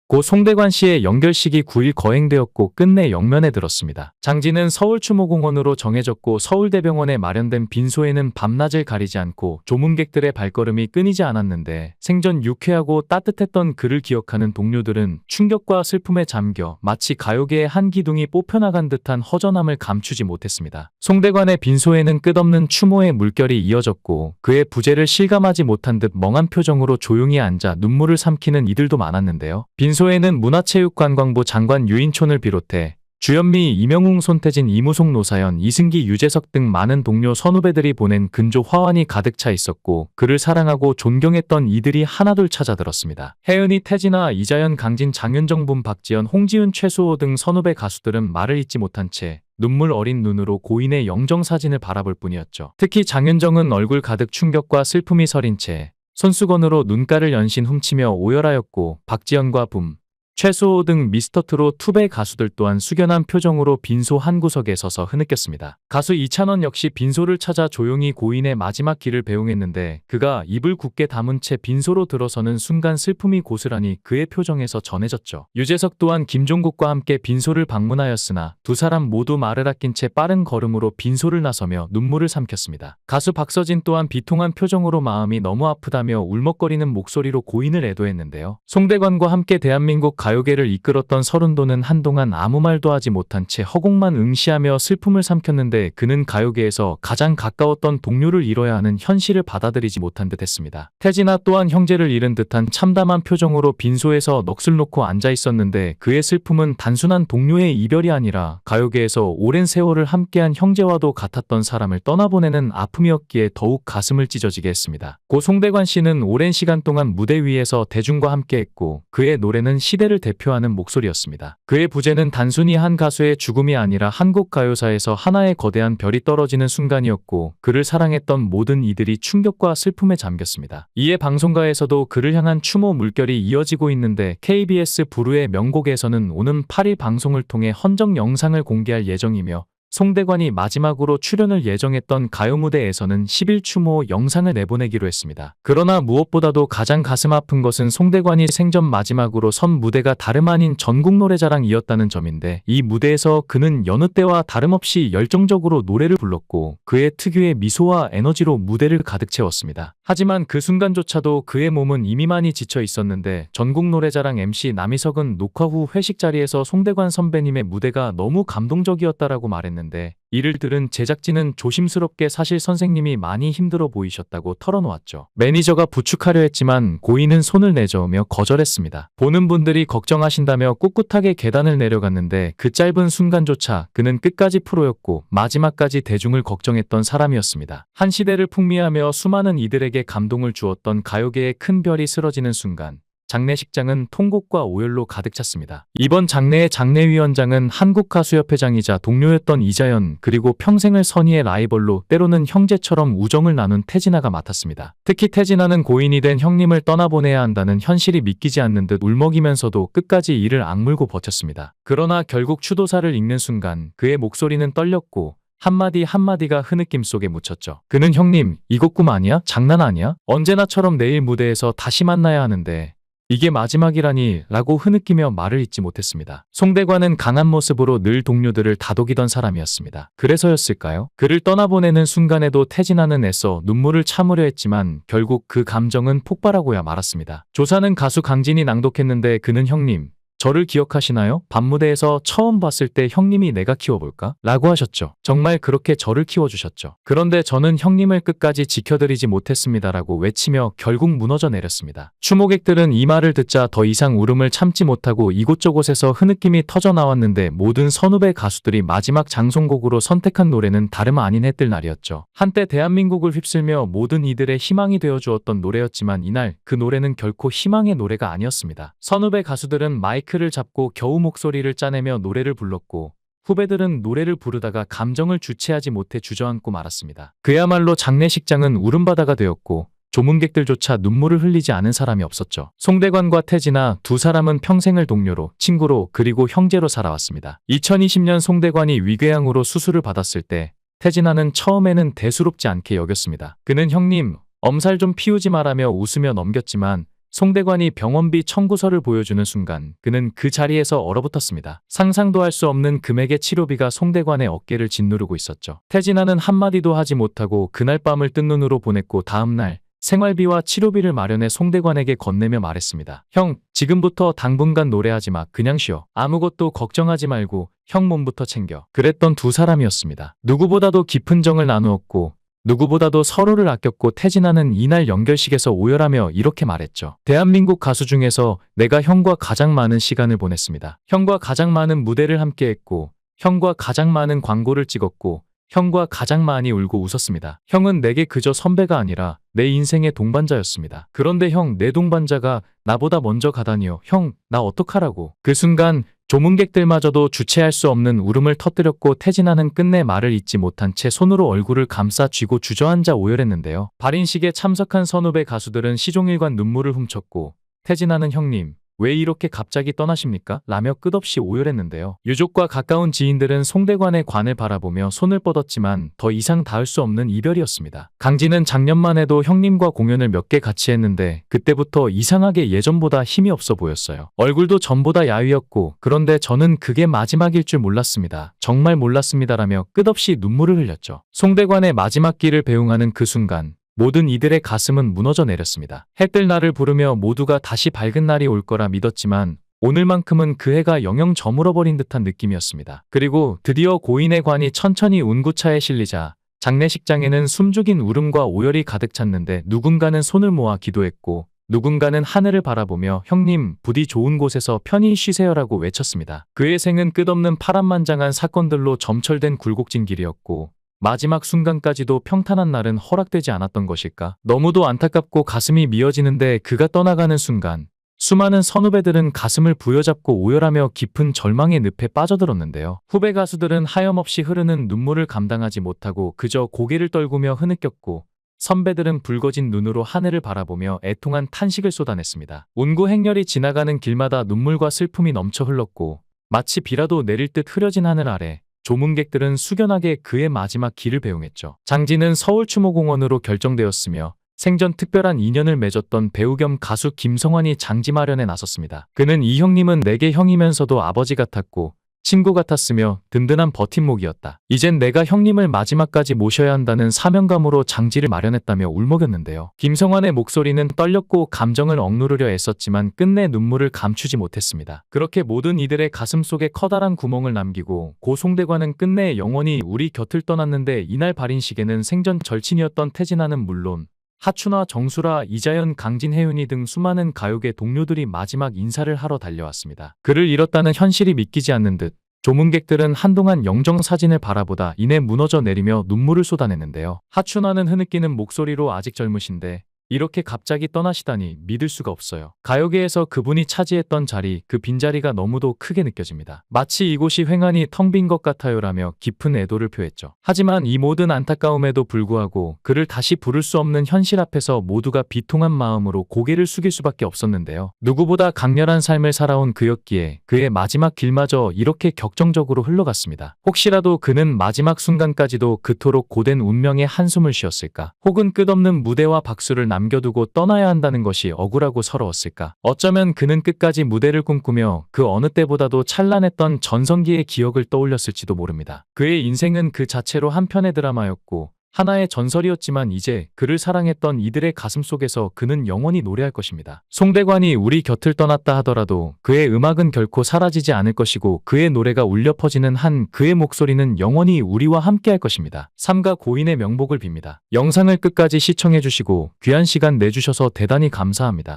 고 송대관 씨의 연결식이 9일 거행되었고 끝내 영면에 들었습니다. 장지는 서울추모공원으로 정해졌고 서울대병원에 마련된 빈소에는 밤낮을 가리지 않고 조문객들의 발걸음이 끊이지 않았는데 생전 유쾌하고 따뜻했던 그를 기억하는 동료들은 충격과 슬픔에 잠겨 마치 가요계의 한 기둥이 뽑혀나간 듯한 허전함을 감추지 못했습니다. 송대관의 빈소에는 끝없는 추모의 물결이 이어졌고 그의 부재를 실감하지 못한 듯 멍한 표정으로 조용히 앉아 눈물을 삼키는 이들도 많았는데요. 빈소에는 문화체육관광부 장관 유인촌을 비롯해 주현미, 이명웅, 손태진, 이무송, 노사연, 이승기, 유재석 등 많은 동료 선후배들이 보낸 근조 화환이 가득 차 있었고 그를 사랑하고 존경했던 이들이 하나둘 찾아들었습니다. 혜은이, 태진아, 이자연, 강진, 장윤정, 분, 박지연, 홍지윤, 최수호 등 선후배 가수들은 말을 잇지 못한 채 눈물 어린 눈으로 고인의 영정사진을 바라볼 뿐이었죠. 특히 장윤정은 얼굴 가득 충격과 슬픔이 서린 채 손수건으로 눈가를 연신 훔치며 오열하였고 박지연과 붐, 최수호 등 미스터트롯 투배 가수들 또한 숙연한 표정으로 빈소 한 구석에 서서 흐느꼈습니다. 가수 이찬원 역시 빈소를 찾아 조용히 고인의 마지막 길을 배웅했는데 그가 입을 굳게 다문 채 빈소로 들어서는 순간 슬픔이 고스란히 그의 표정에서 전해졌죠. 유재석 또한 김종국과 함께 빈소를 방문하였으나 두 사람 모두 말을 아낀 채 빠른 걸음으로 빈소를 나서며 눈물을 삼켰습니다. 가수 박서진 또한 비통한 표정으로 마음이 너무 아프다며 울먹거리는 목소리로 고인을 애도했는데요. 송대관과 함께 대한민국 가요계를 이끌었던 서른도는 한동안 아무 말도 하지 못한 채 허공만 응시하며 슬픔을 삼켰는데 그는 가요계에서 가장 가까웠던 동료를 잃어야 하는 현실을 받아들이지 못한 듯 했습니다. 태진아 또한 형제를 잃은 듯한 참담한 표정으로 빈소에서 넋을 놓고 앉아 있었는데 그의 슬픔은 단순한 동료의 이별이 아니라 가요계에서 오랜 세월을 함께한 형제와도 같았던 사람을 떠나보내는 아픔이었기에 더욱 가슴을 찢어지게 했습니다. 고 송대관 씨는 오랜 시간 동안 무대 위에서 대중과 함께했고 그의 노래는 시대를 대표하는 목소리였습니다. 그의 부재는 단순히 한 가수의 죽음이 아니라 한국 가요사에서 하나의 거대한 별이 떨어지는 순간이었고 그를 사랑했던 모든 이들이 충격과 슬픔에 잠겼습니다. 이에 방송가에서도 그를 향한 추모 물결이 이어지고 있는데 KBS 부르의 명곡에서는 오는 8일 방송을 통해 헌정 영상을 공개할 예정이며 송대관이 마지막으로 출연을 예정했던 가요 무대에서는 10일 추모 영상을 내보내기로 했습니다. 그러나 무엇보다도 가장 가슴 아픈 것은 송대관이 생전 마지막으로 선 무대가 다름 아닌 전국노래자랑이었다는 점인데 이 무대에서 그는 여느 때와 다름없이 열정적으로 노래를 불렀고 그의 특유의 미소와 에너지로 무대를 가득 채웠습니다. 하지만 그 순간조차도 그의 몸은 이미 많이 지쳐 있었는데 전국노래자랑 MC 남희석은 녹화 후 회식 자리에서 송대관 선배님의 무대가 너무 감동적이었다라고 말했는데 이를 들은 제작진은 조심스럽게 사실 선생님이 많이 힘들어 보이셨다고 털어놓았죠. 매니저가 부축하려 했지만 고인은 손을 내저으며 거절했습니다. 보는 분들이 걱정하신다며 꿋꿋하게 계단을 내려갔는데 그 짧은 순간조차 그는 끝까지 프로였고 마지막까지 대중을 걱정했던 사람이었습니다. 한 시대를 풍미하며 수많은 이들에게 감동을 주었던 가요계의 큰 별이 쓰러지는 순간 장례식장은 통곡과 오열로 가득 찼습니다. 이번 장례의 장례위원장은 한국가수협회장이자 동료였던 이자연 그리고 평생을 선의의 라이벌로 때로는 형제처럼 우정을 나눈 태진아가 맡았습니다. 특히 태진아는 고인이 된 형님을 떠나보내야 한다는 현실이 믿기지 않는 듯 울먹이면서도 끝까지 이를 악물고 버텼습니다. 그러나 결국 추도사를 읽는 순간 그의 목소리는 떨렸고 한마디 한마디가 흐느낌 속에 묻혔죠. 그는 형님, 이거 꿈 아니야? 장난 아니야? 언제나처럼 내일 무대에서 다시 만나야 하는데 이게 마지막이라니 라고 흐느끼며 말을 잇지 못했습니다. 송대관은 강한 모습으로 늘 동료들을 다독이던 사람이었습니다. 그래서였을까요? 그를 떠나보내는 순간에도 태진아는 애써 눈물을 참으려 했지만 결국 그 감정은 폭발하고야 말았습니다. 조사는 가수 강진이 낭독했는데 그는 형님, 저를 기억하시나요? 밤무대에서 처음 봤을 때 형님이 내가 키워볼까? 라고 하셨죠. 정말 그렇게 저를 키워주셨죠. 그런데 저는 형님을 끝까지 지켜드리지 못했습니다. 라고 외치며 결국 무너져 내렸습니다. 추모객들은 이 말을 듣자 더 이상 울음을 참지 못하고 이곳저곳에서 흐느낌이 터져 나왔는데 모든 선후배 가수들이 마지막 장송곡으로 선택한 노래는 다름 아닌 해뜰 날이었죠. 한때 대한민국을 휩쓸며 모든 이들의 희망이 되어주었던 노래였지만 이날 그 노래는 결코 희망의 노래가 아니었습니다. 선후배 가수들은 마이크를 잡고 겨우 목소리를 짜내며 노래를 불렀고 후배들은 노래를 부르다가 감정을 주체하지 못해 주저앉고 말았습니다. 그야말로 장례식장은 울음바다가 되었고 조문객들조차 눈물을 흘리지 않은 사람이 없었죠. 송대관과 태진아 두 사람은 평생을 동료로, 친구로 그리고 형제로 살아왔습니다. 2020년 송대관이 위궤양으로 수술을 받았을 때 태진아는 처음에는 대수롭지 않게 여겼습니다. 그는 형님, 엄살 좀 피우지 마라며 웃으며 넘겼지만 송대관이 병원비 청구서를 보여주는 순간 그는 그 자리에서 얼어붙었습니다. 상상도 할 수 없는 금액의 치료비가 송대관의 어깨를 짓누르고 있었죠. 태진아는 한마디도 하지 못하고 그날 밤을 뜬 눈으로 보냈고 다음날 생활비와 치료비를 마련해 송대관에게 건네며 말했습니다. 형, 지금부터 당분간 노래하지 마. 그냥 쉬어. 아무것도 걱정하지 말고 형 몸부터 챙겨. 그랬던 두 사람이었습니다. 누구보다도 깊은 정을 나누었고 누구보다도 서로를 아꼈고 태진아는 이날 연결식에서 오열하며 이렇게 말했죠. 대한민국 가수 중에서 내가 형과 가장 많은 시간을 보냈습니다. 형과 가장 많은 무대를 함께했고 형과 가장 많은 광고를 찍었고 형과 가장 많이 울고 웃었습니다. 형은 내게 그저 선배가 아니라 내 인생의 동반자였습니다. 그런데 형, 내 동반자가 나보다 먼저 가다니요. 형, 나 어떡하라고. 그 순간 조문객들마저도 주체할 수 없는 울음을 터뜨렸고 태진아는 끝내 말을 잇지 못한 채 손으로 얼굴을 감싸 쥐고 주저앉아 오열했는데요. 발인식에 참석한 선후배 가수들은 시종일관 눈물을 훔쳤고 태진아는 형님, 왜 이렇게 갑자기 떠나십니까? 라며 끝없이 오열했는데요. 유족과 가까운 지인들은 송대관의 관을 바라보며 손을 뻗었지만 더 이상 닿을 수 없는 이별이었습니다. 강진은 작년만 해도 형님과 공연을 몇 개 같이 했는데 그때부터 이상하게 예전보다 힘이 없어 보였어요. 얼굴도 전보다 야위었고 그런데 저는 그게 마지막일 줄 몰랐습니다. 정말 몰랐습니다라며 끝없이 눈물을 흘렸죠. 송대관의 마지막 길을 배웅하는 그 순간 모든 이들의 가슴은 무너져 내렸습니다. 해 뜰 날을 부르며 모두가 다시 밝은 날이 올 거라 믿었지만 오늘만큼은 그 해가 영영 저물어버린 듯한 느낌이었습니다. 그리고 드디어 고인의 관이 천천히 운구차에 실리자 장례식장에는 숨죽인 울음과 오열이 가득 찼는데 누군가는 손을 모아 기도했고 누군가는 하늘을 바라보며 형님, 부디 좋은 곳에서 편히 쉬세요라고 외쳤습니다. 그의 생은 끝없는 파란만장한 사건들로 점철된 굴곡진 길이었고 마지막 순간까지도 평탄한 날은 허락되지 않았던 것일까? 너무도 안타깝고 가슴이 미어지는데 그가 떠나가는 순간 수많은 선후배들은 가슴을 부여잡고 오열하며 깊은 절망의 늪에 빠져들었는데요. 후배 가수들은 하염없이 흐르는 눈물을 감당하지 못하고 그저 고개를 떨구며 흐느꼈고 선배들은 붉어진 눈으로 하늘을 바라보며 애통한 탄식을 쏟아냈습니다. 운구 행렬이 지나가는 길마다 눈물과 슬픔이 넘쳐 흘렀고 마치 비라도 내릴 듯 흐려진 하늘 아래 조문객들은 숙연하게 그의 마지막 길을 배웅했죠. 장지는 서울추모공원으로 결정되었으며 생전 특별한 인연을 맺었던 배우 겸 가수 김성환이 장지 마련에 나섰습니다. 그는 이 형님은 내게 형이면서도 아버지 같았고 친구 같았으며 든든한 버팀목이었다. 이젠 내가 형님을 마지막까지 모셔야 한다는 사명감으로 장지를 마련했다며 울먹였는데요. 김성환의 목소리는 떨렸고 감정을 억누르려 애썼지만 끝내 눈물을 감추지 못했습니다. 그렇게 모든 이들의 가슴 속에 커다란 구멍을 남기고 고 송대관은 끝내 영원히 우리 곁을 떠났는데 이날 발인식에는 생전 절친이었던 태진아는 물론 하춘화, 정수라, 이자연, 강진, 혜윤이 등 수많은 가요계 동료들이 마지막 인사를 하러 달려왔습니다. 그를 잃었다는 현실이 믿기지 않는 듯 조문객들은 한동안 영정 사진을 바라보다 이내 무너져 내리며 눈물을 쏟아냈는데요. 하춘화는 흐느끼는 목소리로 아직 젊으신데 이렇게 갑자기 떠나시다니 믿을 수가 없어요. 가요계에서 그분이 차지했던 자리, 그 빈자리가 너무도 크게 느껴집니다. 마치 이곳이 횡하니 텅 빈 것 같아요라며 깊은 애도를 표했죠. 하지만 이 모든 안타까움에도 불구하고 그를 다시 부를 수 없는 현실 앞에서 모두가 비통한 마음으로 고개를 숙일 수밖에 없었는데요. 누구보다 강렬한 삶을 살아온 그였기에 그의 마지막 길마저 이렇게 격정적으로 흘러갔습니다. 혹시라도 그는 마지막 순간까지도 그토록 고된 운명의 한숨을 쉬었을까? 혹은 끝없는 무대와 박수를 남겨두고 떠나야 한다는 것이 억울하고 서러웠을까? 어쩌면 그는 끝까지 무대를 꿈꾸며 그 어느 때보다도 찬란했던 전성기의 기억을 떠올렸을지도 모릅니다. 그의 인생은 그 자체로 한 편의 드라마였고 하나의 전설이었지만 이제 그를 사랑했던 이들의 가슴 속에서 그는 영원히 노래할 것입니다. 송대관이 우리 곁을 떠났다 하더라도 그의 음악은 결코 사라지지 않을 것이고 그의 노래가 울려 퍼지는 한 그의 목소리는 영원히 우리와 함께할 것입니다. 삼가 고인의 명복을 빕니다. 영상을 끝까지 시청해주시고 귀한 시간 내주셔서 대단히 감사합니다.